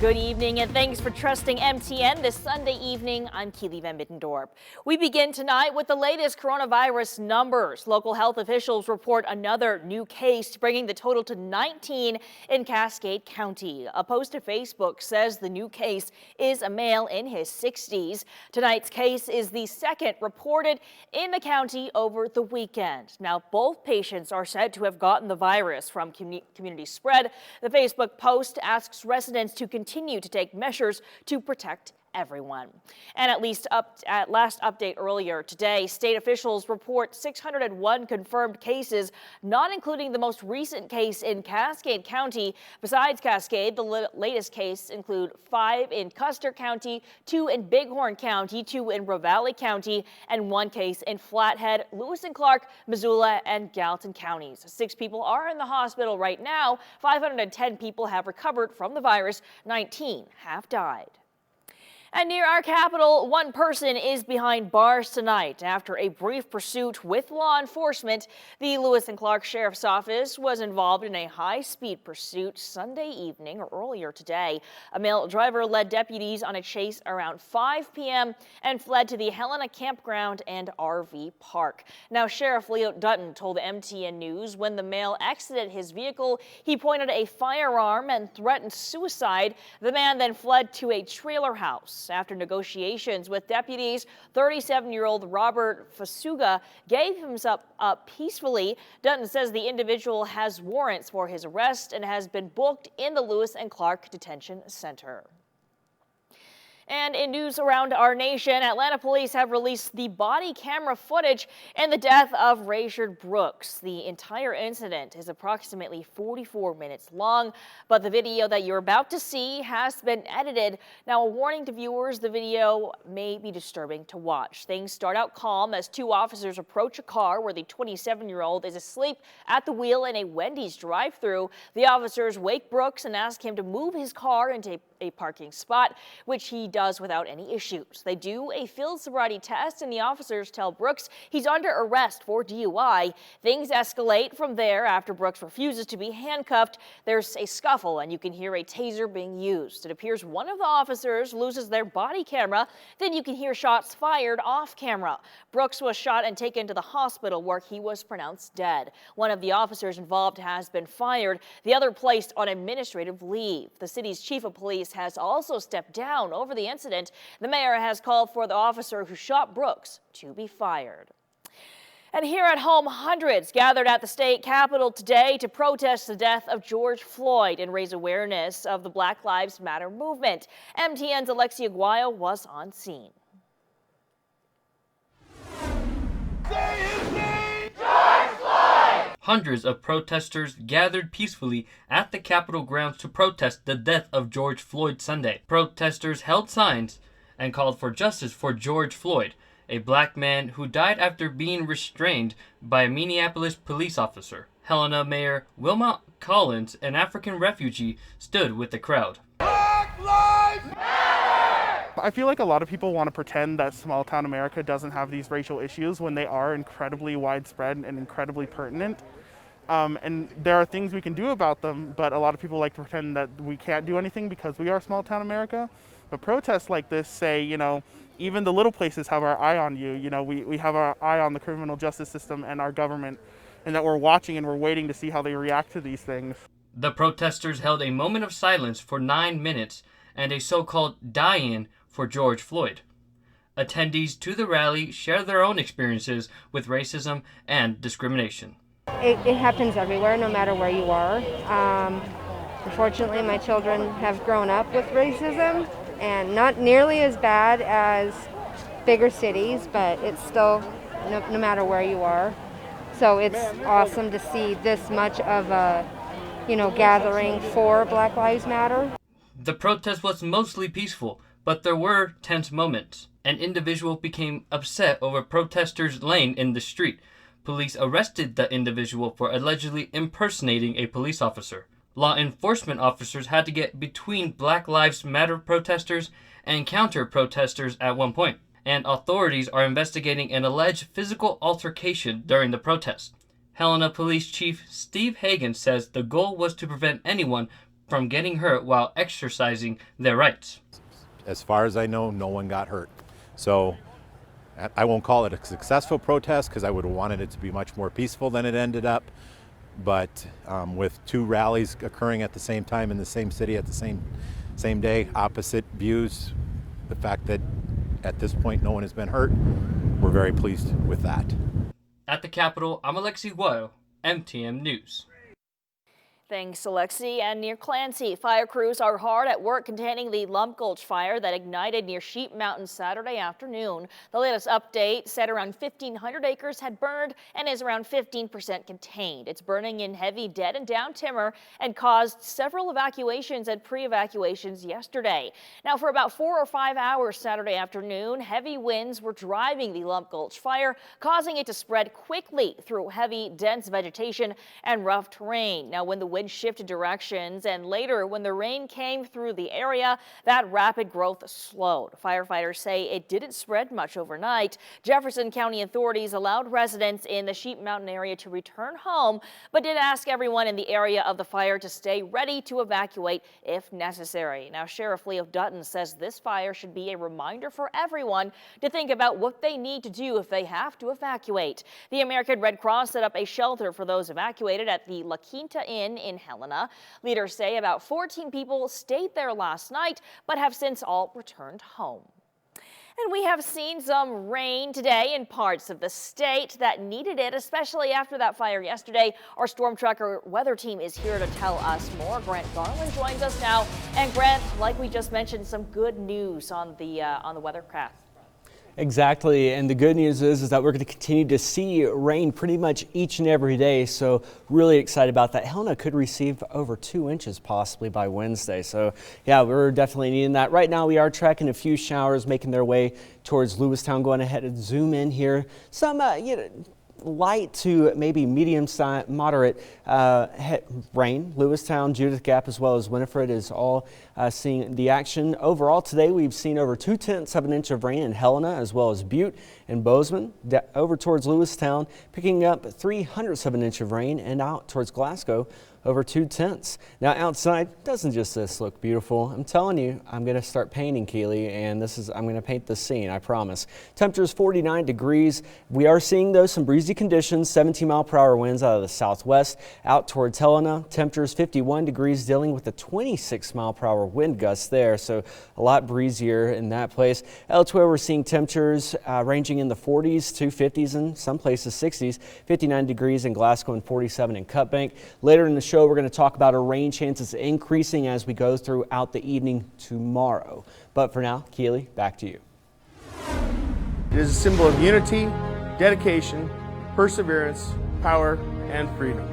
Good evening and thanks for trusting MTN this Sunday evening. I'm Keely Van Middendorp. We begin tonight with the latest coronavirus numbers. Local health officials report another new case, bringing the total to 19 in Cascade County. A post to Facebook says the new case is a male in his 60s. Tonight's case is the second reported in the county over the weekend. Now, both patients are said to have gotten the virus from community spread. The Facebook post asks residents to continue to take measures to protect everyone. And at last update earlier today, state officials report 601 confirmed cases, not including the most recent case in Cascade County. Besides Cascade, the latest case include 5 in Custer County, 2 in Bighorn County, 2 in Ravalli County, and 1 case in Flathead, Lewis and Clark, Missoula, and Gallatin counties. 6 people are in the hospital right now. 510 people have recovered from the virus. 19 have died. And near our capital, one person is behind bars tonight after a brief pursuit with law enforcement. The Lewis and Clark Sheriff's Office was involved in a high-speed pursuit Sunday evening or earlier today. A male driver led deputies on a chase around 5 p.m. and fled to the Helena Campground and RV Park. Now, Sheriff Leo Dutton told MTN News when the male exited his vehicle, he pointed a firearm and threatened suicide. The man then fled to a trailer house. After negotiations with deputies, 37-year-old Robert Fasuga gave himself up peacefully. Dutton says the individual has warrants for his arrest and has been booked in the Lewis and Clark Detention Center. And in news around our nation, Atlanta police have released the body camera footage in the death of Rayshard Brooks. The entire incident is approximately 44 minutes long, but the video that you're about to see has been edited. Now, a warning to viewers, the video may be disturbing to watch. Things start out calm as 2 officers approach a car where the 27-year-old is asleep at the wheel in a Wendy's drive-thru. The officers wake Brooks and ask him to move his car into a parking spot, which he does without any issues. They do a field sobriety test and the officers tell Brooks he's under arrest for DUI. Things escalate from there after Brooks refuses to be handcuffed. There's a scuffle and you can hear a taser being used. It appears one of the officers loses their body camera. Then you can hear shots fired off camera. Brooks was shot and taken to the hospital where he was pronounced dead. One of the officers involved has been fired, the other placed on administrative leave. The city's chief of police has also stepped down over the incident. The mayor has called for the officer who shot Brooks to be fired. And here at home, hundreds gathered at the state capitol today to protest the death of George Floyd and raise awareness of the Black Lives Matter movement. MTN's Alexia Guayo was on scene. Hundreds of protesters gathered peacefully at the Capitol grounds to protest the death of George Floyd Sunday. Protesters held signs and called for justice for George Floyd, a black man who died after being restrained by a Minneapolis police officer. Helena Mayor Wilma Collins, an African refugee, stood with the crowd. Black Lives Matter! I feel like a lot of people want to pretend that small-town America doesn't have these racial issues when they are incredibly widespread and incredibly pertinent. And there are things we can do about them, but a lot of people like to pretend that we can't do anything because we are small-town America. But protests like this say, even the little places have our eye on you. We have our eye on the criminal justice system and our government, and that we're watching and we're waiting to see how they react to these things. The protesters held a moment of silence for 9 minutes and a so-called die-in for George Floyd. Attendees to the rally shared their own experiences with racism and discrimination. It happens everywhere, no matter where you are. Unfortunately, my children have grown up with racism, and not nearly as bad as bigger cities, but it's still no matter where you are. So it's awesome to see this much of a, gathering for Black Lives Matter. The protest was mostly peaceful, but there were tense moments. An individual became upset over protesters laying in the street. Police arrested the individual for allegedly impersonating a police officer. Law enforcement officers had to get between Black Lives Matter protesters and counter-protesters at one point, and authorities are investigating an alleged physical altercation during the protest. Helena Police Chief Steve Hagan says the goal was to prevent anyone from getting hurt while exercising their rights. As far as I know, no one got hurt. So I won't call it a successful protest because I would have wanted it to be much more peaceful than it ended up. But with two rallies occurring at the same time in the same city at the same day, opposite views, the fact that at this point no one has been hurt, we're very pleased with that. At the Capitol, I'm Alexi Guayo, MTM News. Thanks, Alexi. And near Clancy, fire crews are hard at work containing the GULCH fire that ignited near Sheep Mountain Saturday afternoon. The latest update said around 1,500 acres had burned and is around 15% contained. It's burning in heavy dead and down timber and caused several evacuations and pre-evacuations yesterday. Now, for about 4 or 5 hours Saturday afternoon, heavy winds were driving the GULCH fire, causing it to spread quickly through heavy, dense vegetation and rough terrain. Now, when the wind shifted directions and later when the rain came through the area, that rapid growth slowed. Firefighters say it didn't spread much overnight. Jefferson County authorities allowed residents in the Sheep Mountain area to return home, but did ask everyone in the area of the fire to stay ready to evacuate if necessary. Now, Sheriff Leo Dutton says this fire should be a reminder for everyone to think about what they need to do if they have to evacuate. The American Red Cross set up a shelter for those evacuated at the La Quinta Inn in Helena. Leaders say about 14 people stayed there last night, but have since all returned home. And we have seen some rain today in parts of the state that needed it, especially after that fire yesterday. Our Storm Tracker weather team is here to tell us more. Grant Garland joins us now. And Grant, like we just mentioned, some good news on the weathercraft. Exactly, and the good news is that we're going to continue to see rain pretty much each and every day, so really excited about that. Helena could receive over 2 inches possibly by Wednesday, so yeah, we're definitely needing that. Right now we are tracking a few showers making their way towards Lewistown. Going ahead and zoom in here. Some light to maybe medium moderate rain. Lewistown, Judith Gap, as well as Winifred is all seeing the action. Overall today we've seen over 2/10 of an inch of rain in Helena as well as Butte and Bozeman. Over towards Lewistown picking up 3/100 of an inch of rain, and out towards Glasgow over 2/10. Now outside, doesn't just this look beautiful? I'm telling you, I'm going to start painting, Keely, and I'm going to paint the scene, I promise. Temperatures 49 degrees. We are seeing though some breezy conditions, 17-mile-per-hour winds out of the southwest. Out towards Helena, temperatures 51 degrees, dealing with a 26-mile-per-hour wind gust there, so a lot breezier in that place. Elsewhere, we're seeing temperatures ranging in the 40s to 50s and some places 60s. 59 degrees in Glasgow and 47 in Cut Bank. Later in the show, we're going to talk about our rain chances increasing as we go throughout the evening tomorrow. But for now, Keely, back to you. It is a symbol of unity, dedication, perseverance, power, and freedom.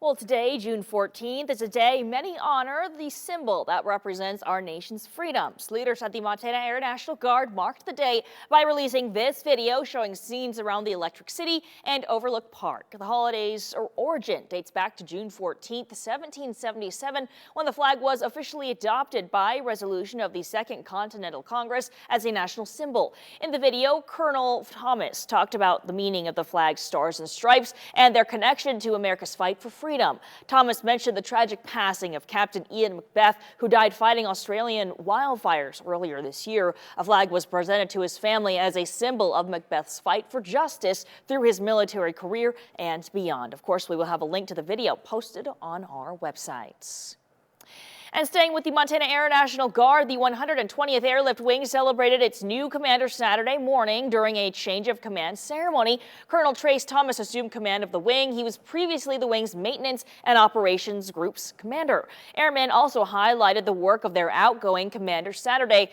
Well, today, June 14th, is a day many honor the symbol that represents our nation's freedoms. Leaders at the Montana Air National Guard marked the day by releasing this video showing scenes around the Electric City and Overlook Park. The holiday's origin dates back to June 14th, 1777, when the flag was officially adopted by resolution of the Second Continental Congress as a national symbol. In the video, Colonel Thomas talked about the meaning of the flag's stars and stripes and their connection to America's fight for freedom. Thomas mentioned the tragic passing of Captain Ian Macbeth, who died fighting Australian wildfires earlier this year. A flag was presented to his family as a symbol of Macbeth's fight for justice through his military career and beyond. Of course, we will have a link to the video posted on our websites. And staying with the Montana Air National Guard, the 120th Airlift Wing celebrated its new commander Saturday morning during a change of command ceremony. Colonel Trace Thomas assumed command of the wing. He was previously the wing's maintenance and operations group's commander. Airmen also highlighted the work of their outgoing commander Saturday,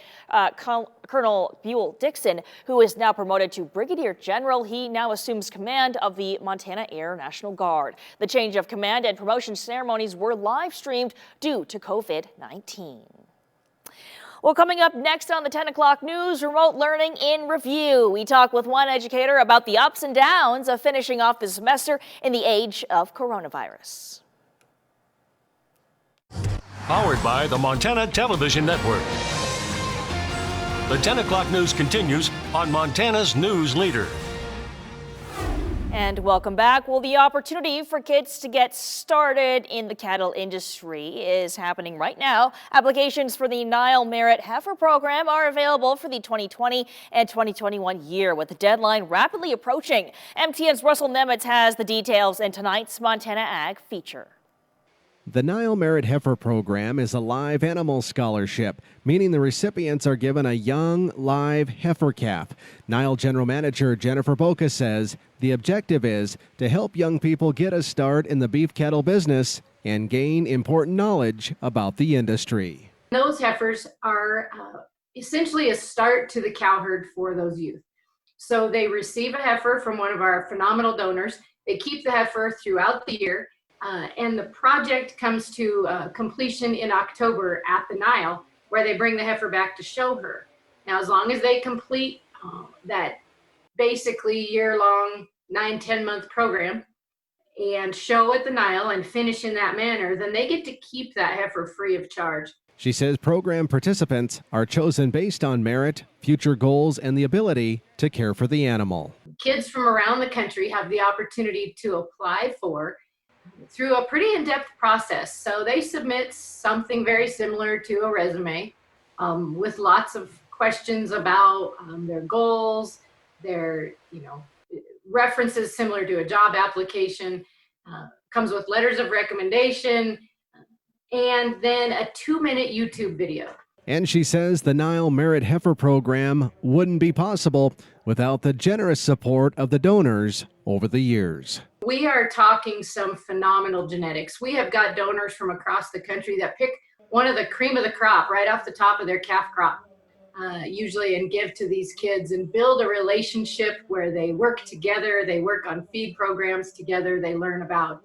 Colonel Buell Dixon, who is now promoted to Brigadier General. He now assumes command of the Montana Air National Guard. The change of command and promotion ceremonies were live streamed due to COVID-19. Well, coming up next on the 10 o'clock news, remote learning in review. We talk with one educator about the ups and downs of finishing off the semester in the age of coronavirus. Powered by the Montana Television Network. The 10 o'clock news continues on Montana's News Leader. And welcome back. Well, the opportunity for kids to get started in the cattle industry is happening right now. Applications for the Nile Merit Heifer Program are available for the 2020 and 2021 year, with the deadline rapidly approaching. MTN's Russell Nemitz has the details in tonight's Montana Ag feature. The Nile Merit Heifer Program is a live animal scholarship, meaning the recipients are given a young, live heifer calf. Nile General Manager Jennifer Boca says the objective is to help young people get a start in the beef cattle business and gain important knowledge about the industry. Those heifers are essentially a start to the cow herd for those youth. So they receive a heifer from one of our phenomenal donors. They keep the heifer throughout the year. And the project comes to completion in October at the Nile, where they bring the heifer back to show her. Now, as long as they complete that basically year-long 9-10 month program and show at the Nile and finish in that manner, then they get to keep that heifer free of charge. She says program participants are chosen based on merit, future goals, and the ability to care for the animal. Kids from around the country have the opportunity to apply through a pretty in-depth process. So they submit something very similar to a resume with lots of questions about their goals, their references similar to a job application, comes with letters of recommendation, and then a 2-minute YouTube video. And she says the Nile Merit Heifer Program wouldn't be possible without the generous support of the donors over the years. We are talking some phenomenal genetics. We have got donors from across the country that pick one of the cream of the crop right off the top of their calf crop, usually, and give to these kids and build a relationship where they work together, they work on feed programs together, they learn about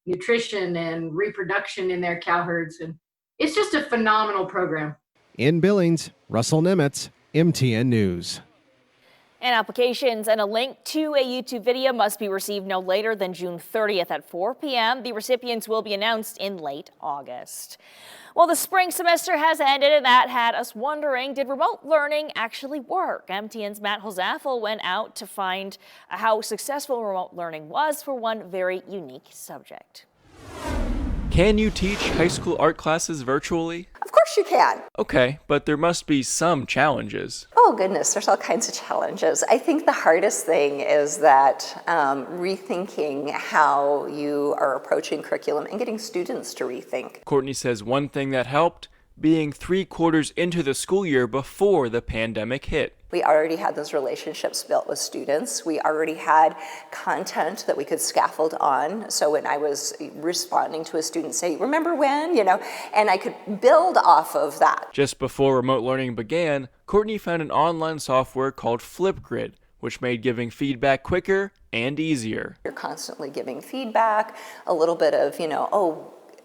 nutrition and reproduction in their cow herds, and it's just a phenomenal program. In Billings, Russell Nemitz, MTN News. And applications and a link to a YouTube video must be received no later than June 30th at 4 p.m. The recipients will be announced in late August. Well, the spring semester has ended, and that had us wondering, did remote learning actually work? MTN's Matt Holzaffel went out to find how successful remote learning was for one very unique subject. Can you teach high school art classes virtually? Of course you can. Okay, but there must be some challenges. Oh goodness, there's all kinds of challenges. I think the hardest thing is that rethinking how you are approaching curriculum and getting students to rethink. Courtney says one thing that helped, being 3/4 into the school year before the pandemic hit. We already had those relationships built with students. We already had content that we could scaffold on. So when I was responding to a student say, remember when, and I could build off of that. Just before remote learning began, Courtney found an online software called Flipgrid, which made giving feedback quicker and easier. You're constantly giving feedback, a little bit of,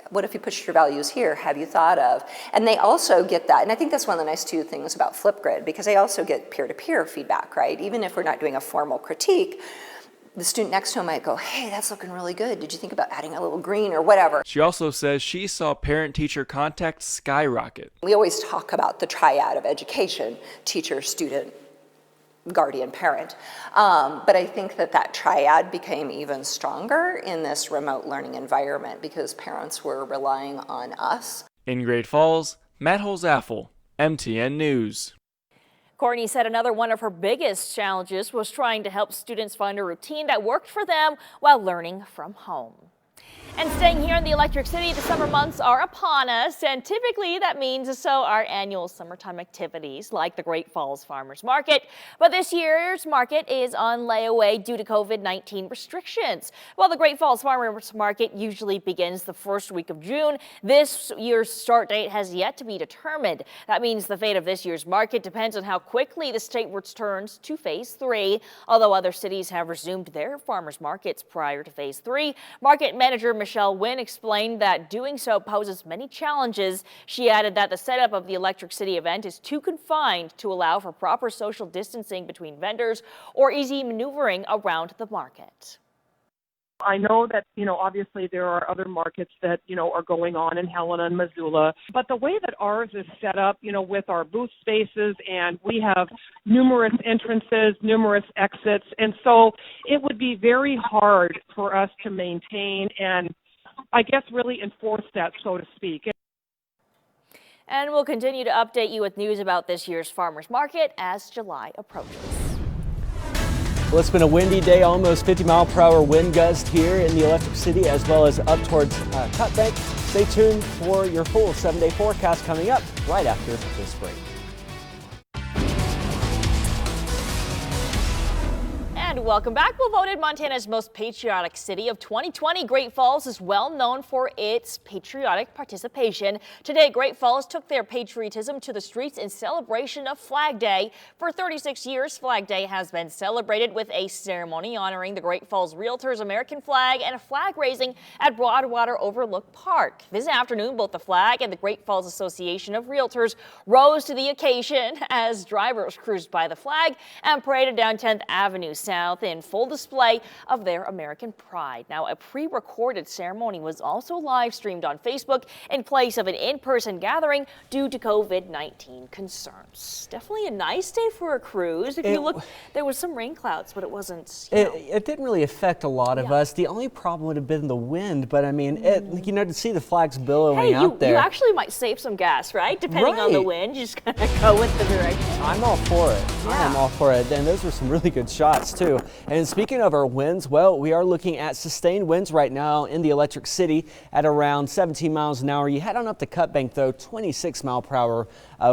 what if you push your values here? Have you thought of? And they also get that. And I think that's one of the nice things about Flipgrid, because they also get peer-to-peer feedback, right? Even if we're not doing a formal critique, the student next to him might go, hey, that's looking really good. Did you think about adding a little green or whatever? She also says she saw parent-teacher contact skyrocket. We always talk about the triad of education, teacher, student, guardian, parent. But I think that triad became even stronger in this remote learning environment because parents were relying on us. In Great Falls, Matt Holzaffel, MTN News. Courtney said another one of her biggest challenges was trying to help students find a routine that worked for them while learning from home. And staying here in the Electric City, the summer months are upon us, and typically that means so our annual summertime activities like the Great Falls Farmers Market. But this year's market is on layaway due to COVID-19 restrictions. While the Great Falls Farmers Market usually begins the first week of June, this year's start date has yet to be determined. That means the fate of this year's market depends on how quickly the state returns to Phase 3. Although other cities have resumed their farmers markets prior to Phase 3, market manager Michelle Wynn explained that doing so poses many challenges. She added that the setup of the Electric City event is too confined to allow for proper social distancing between vendors or easy maneuvering around the market. I know that, obviously there are other markets that, are going on in Helena and Missoula, but the way that ours is set up, with our booth spaces, and we have numerous entrances, numerous exits, and so it would be very hard for us to maintain and, I guess, really enforce that, so to speak. And we'll continue to update you with news about this year's farmers market as July approaches. Well, it's been a windy day, almost 50-mile-per-hour wind gust here in the Electric City, as well as up towards Cut Bank. Stay tuned for your full 7-day forecast coming up right after this break. And welcome back. Well, voted Montana's most patriotic city of 2020, Great Falls is well known for its patriotic participation. Today, Great Falls took their patriotism to the streets in celebration of Flag Day. For 36 years, Flag Day has been celebrated with a ceremony honoring the Great Falls Realtors American flag and a flag raising at Broadwater Overlook Park. This afternoon, both the flag and the Great Falls Association of Realtors rose to the occasion as drivers cruised by the flag and paraded down 10th Avenue South in full display of their American pride. Now, a pre-recorded ceremony was also live streamed on Facebook in place of an in-person gathering due to COVID-19 concerns. Definitely a nice day for a cruise. If you look, there was some rain clouds, but it wasn't. It didn't really affect a lot of us. The only problem would have been the wind, but I mean, to see the flags billowing out there. You actually might save some gas, right? Depending on the wind, you just kind of go with the direction. I'm all for it. I am all for it. And those were some really good shots too. And speaking of our winds, well, we are looking at sustained winds right now in the Electric City at around 17 miles an hour. You head on up to Cut Bank though, 26-mile-per-hour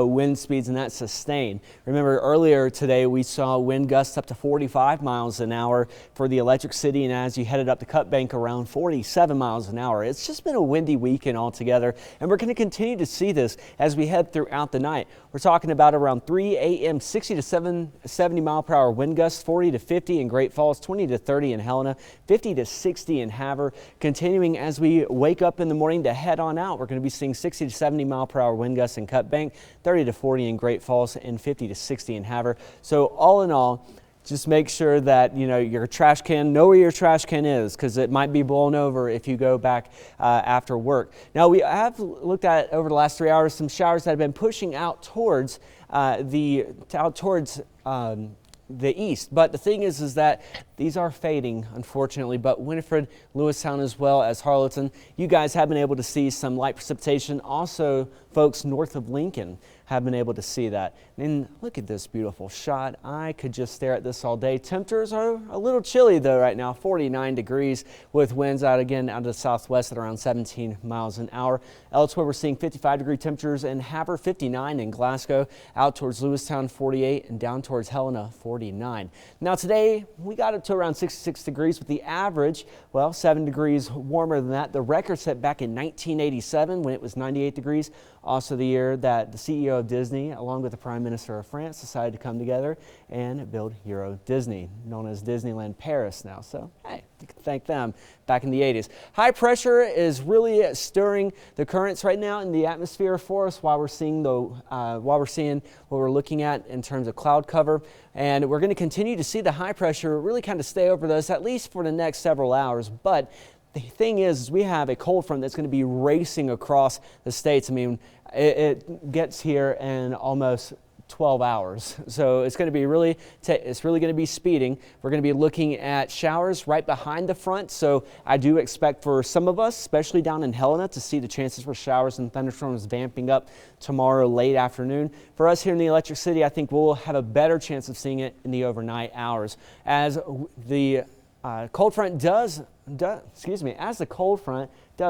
wind speeds, and that's sustained. Remember earlier today we saw wind gusts up to 45 miles an hour for the Electric City, and as you headed up to Cut Bank, around 47 miles an hour. It's just been a windy weekend altogether, and we're going to continue to see this as we head throughout the night. We're talking about around 3 a.m. 60 to 70 mile-per-hour wind gusts, 40 to 50 in Great Falls, 20 to 30 in Helena, 50 to 60 in Havre. Continuing as we wake up in the morning to head on out, we're going to be seeing 60 to 70 mile-per-hour wind gusts in Cut Bank, 30 to 40 in Great Falls, and 50 to 60 in Havre. So all in all, just make sure that your trash can, know where your trash can is, because it might be blown over if you go back after work. Now, we have looked at over the last 3 hours some showers that have been pushing out towards the east, but the thing is that these are fading, unfortunately. But Winifred, Lewistown, as well as Harleton, you guys have been able to see some light precipitation. Also, folks north of Lincoln have been able to see that. And look at this beautiful shot. I could just stare at this all day. Temperatures are a little chilly though right now, 49 degrees with winds out of the southwest at around 17 miles an hour. Elsewhere, we're seeing 55-degree temperatures in Havre, 59 in Glasgow, out towards Lewistown, 48, and down towards Helena, 49. Now today, we got up to around 66 degrees with the average, well, 7 degrees warmer than that. The record set back in 1987 when it was 98 degrees. Also the year that the CEO of Disney, along with the Prime Minister of France, decided to come together and build Euro Disney, known as Disneyland Paris now. So, hey, you can thank them back in the 80s. High pressure is really stirring the currents right now in the atmosphere for us while we're seeing what we're looking at in terms of cloud cover. And we're going to continue to see the high pressure really kind of stay over us at least for the next several hours. But the thing is we have a cold front that's going to be racing across the states. I mean, it gets here in almost 12 hours. So it's going to be it's really going to be speeding. We're going to be looking at showers right behind the front. So I do expect for some of us, especially down in Helena, to see the chances for showers and thunderstorms vamping up tomorrow late afternoon. For us here in the Electric City, I think we'll have a better chance of seeing it in the overnight hours as the cold front does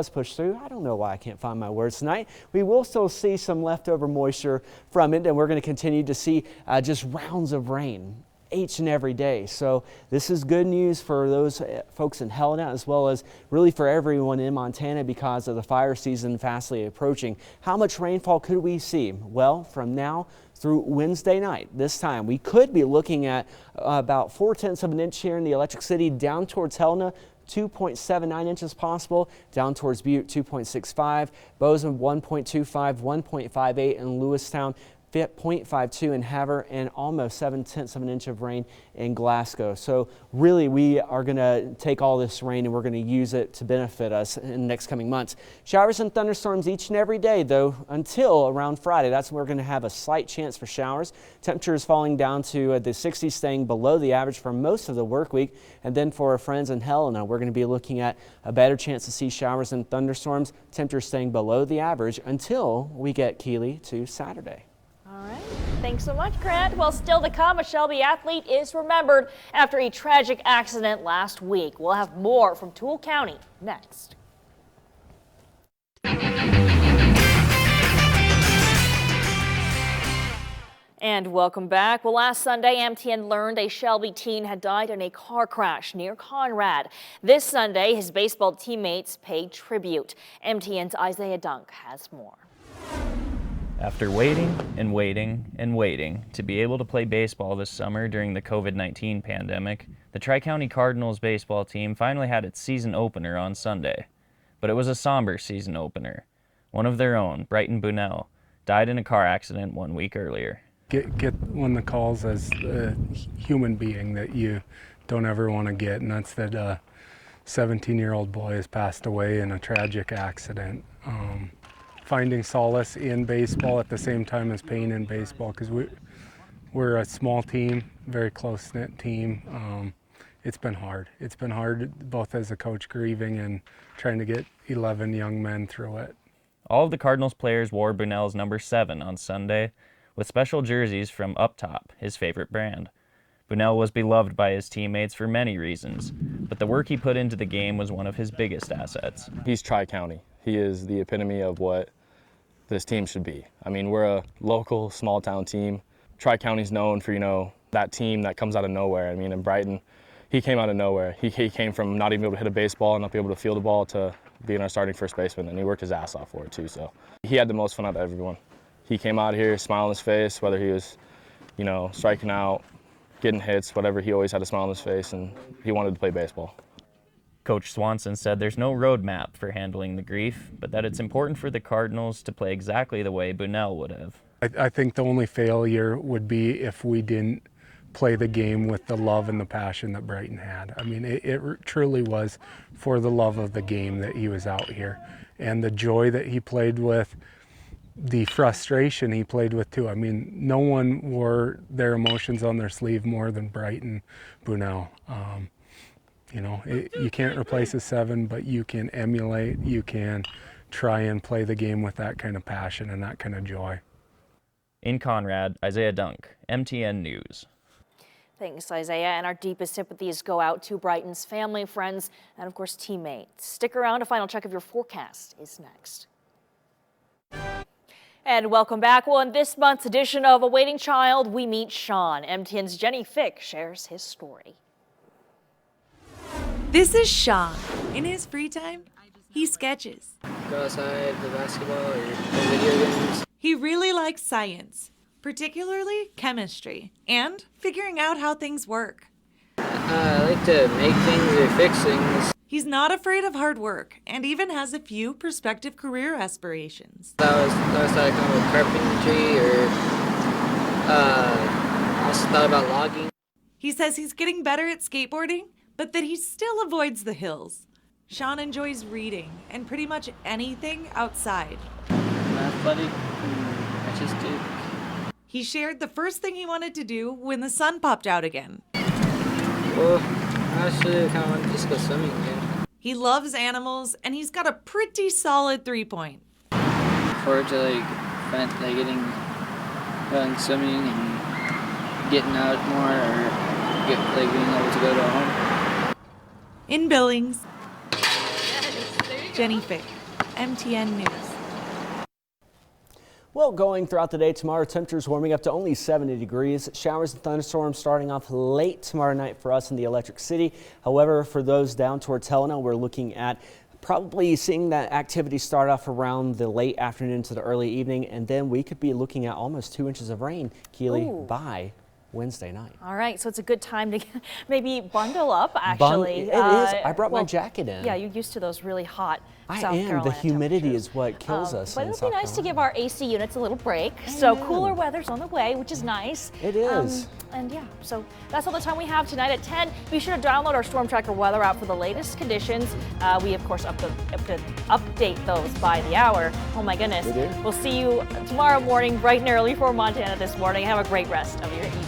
push through. I don't know why I can't find my words tonight. We will still see some leftover moisture from it, and we're going to continue to see just rounds of rain each and every day. So this is good news for those folks in Helena, as well as really for everyone in Montana because of the fire season fastly approaching. How much rainfall could we see? Well, from now through Wednesday night, this time, we could be looking at about 4/10 of an inch here in the Electric City, down towards Helena, 2.79 inches possible, down towards Butte, 2.65, Bozeman, 1.25, 1.58, and Lewistown, 0.52 in Havre, and almost 7/10 of an inch of rain in Glasgow. So really, we are going to take all this rain and we're going to use it to benefit us in the next coming months. Showers and thunderstorms each and every day, though, until around Friday. That's when we're going to have a slight chance for showers. Temperatures falling down to the 60s, staying below the average for most of the work week. And then for our friends in Helena, we're going to be looking at a better chance to see showers and thunderstorms. Temperatures staying below the average until we get Keeley to Saturday. All right. Thanks so much, Grant. Well, still to come, a Shelby athlete is remembered after a tragic accident last week. We'll have more from Toole County next. And welcome back. Well, last Sunday, MTN learned a Shelby teen had died in a car crash near Conrad. This Sunday, his baseball teammates paid tribute. MTN's Isaiah Dunk has more. After waiting and waiting and waiting to be able to play baseball this summer during the COVID-19 pandemic, the Tri-County Cardinals baseball team finally had its season opener on Sunday. But it was a somber season opener. One of their own, Brighton Bunnell, died in a car accident 1 week earlier. Get one of the calls as a human being that you don't ever want to get, and that's that a 17-year-old boy has passed away in a tragic accident. Finding solace in baseball at the same time as pain in baseball, because we're a small team, very close-knit team. It's been hard. It's been hard both as a coach grieving and trying to get 11 young men through it. All of the Cardinals players wore Bunnell's number 7 on Sunday, with special jerseys from Up Top, his favorite brand. Bunnell was beloved by his teammates for many reasons, but the work he put into the game was one of his biggest assets. He's Tri-County. He is the epitome of what this team should be. I mean, we're a local, small-town team. Tri-County's known for, that team that comes out of nowhere. I mean, in Brighton, he came out of nowhere. He came from not even able to hit a baseball and not be able to field a ball to being our starting first baseman, and he worked his ass off for it, too. So he had the most fun out of everyone. He came out here, smile on his face, whether he was, striking out, getting hits, whatever, he always had a smile on his face, and he wanted to play baseball. Coach Swanson said there's no roadmap for handling the grief, but that it's important for the Cardinals to play exactly the way Bunnell would have. I think the only failure would be if we didn't play the game with the love and the passion that Brighton had. I mean, it truly was for the love of the game that he was out here, and the joy that he played with, the frustration he played with too. I mean, no one wore their emotions on their sleeve more than Brighton Bunnell. You can't replace a 7, but you can emulate, you can try and play the game with that kind of passion and that kind of joy. In Conrad, Isaiah Dunk, MTN News. Thanks, Isaiah, and our deepest sympathies go out to Brighton's family, friends, and of course teammates. Stick around, a final check of your forecast is next. And welcome back. Well, in this month's edition of A Waiting Child, we meet Sean. MTN's Jenny Fick shares his story. This is Sean. In his free time, he sketches. Go outside, play basketball, or play video games. He really likes science, particularly chemistry, and figuring out how things work. I like to make things or fix things. He's not afraid of hard work, and even has a few prospective career aspirations. I was thought I'd come with carpentry, or also thought about logging. He says he's getting better at skateboarding, but that he still avoids the hills. Sean enjoys reading and pretty much anything outside. I'm athletic and artistic. He shared the first thing he wanted to do when the sun popped out again. Well, I actually kind of wanted to just go swimming again. He loves animals, and he's got a pretty solid 3-point. Forward to going swimming and getting out more, or being able to go to home. In Billings, Jenny Fick, MTN News. Well, going throughout the day tomorrow, temperatures warming up to only 70 degrees. Showers and thunderstorms starting off late tomorrow night for us in the Electric City. However, for those down towards Helena, we're looking at probably seeing that activity start off around the late afternoon to the early evening, and then we could be looking at almost 2 inches of rain, Keely, by Wednesday night. All right, so it's a good time to maybe bundle up, actually. It is. I brought my jacket in. Yeah, you're used to those really hot I South am. Carolina The humidity temperatures. is what kills us. But in it'll South be nice to Carolina. give our AC units a little break. So cooler weather's on the way, which is nice. It is. And yeah, so that's all the time we have tonight at 10. Be sure to download our Storm Tracker weather app for the latest conditions. We, of course, update those by the hour. Oh my goodness. We do. We'll see you tomorrow morning, bright and early for Montana This Morning. Have a great rest of your evening.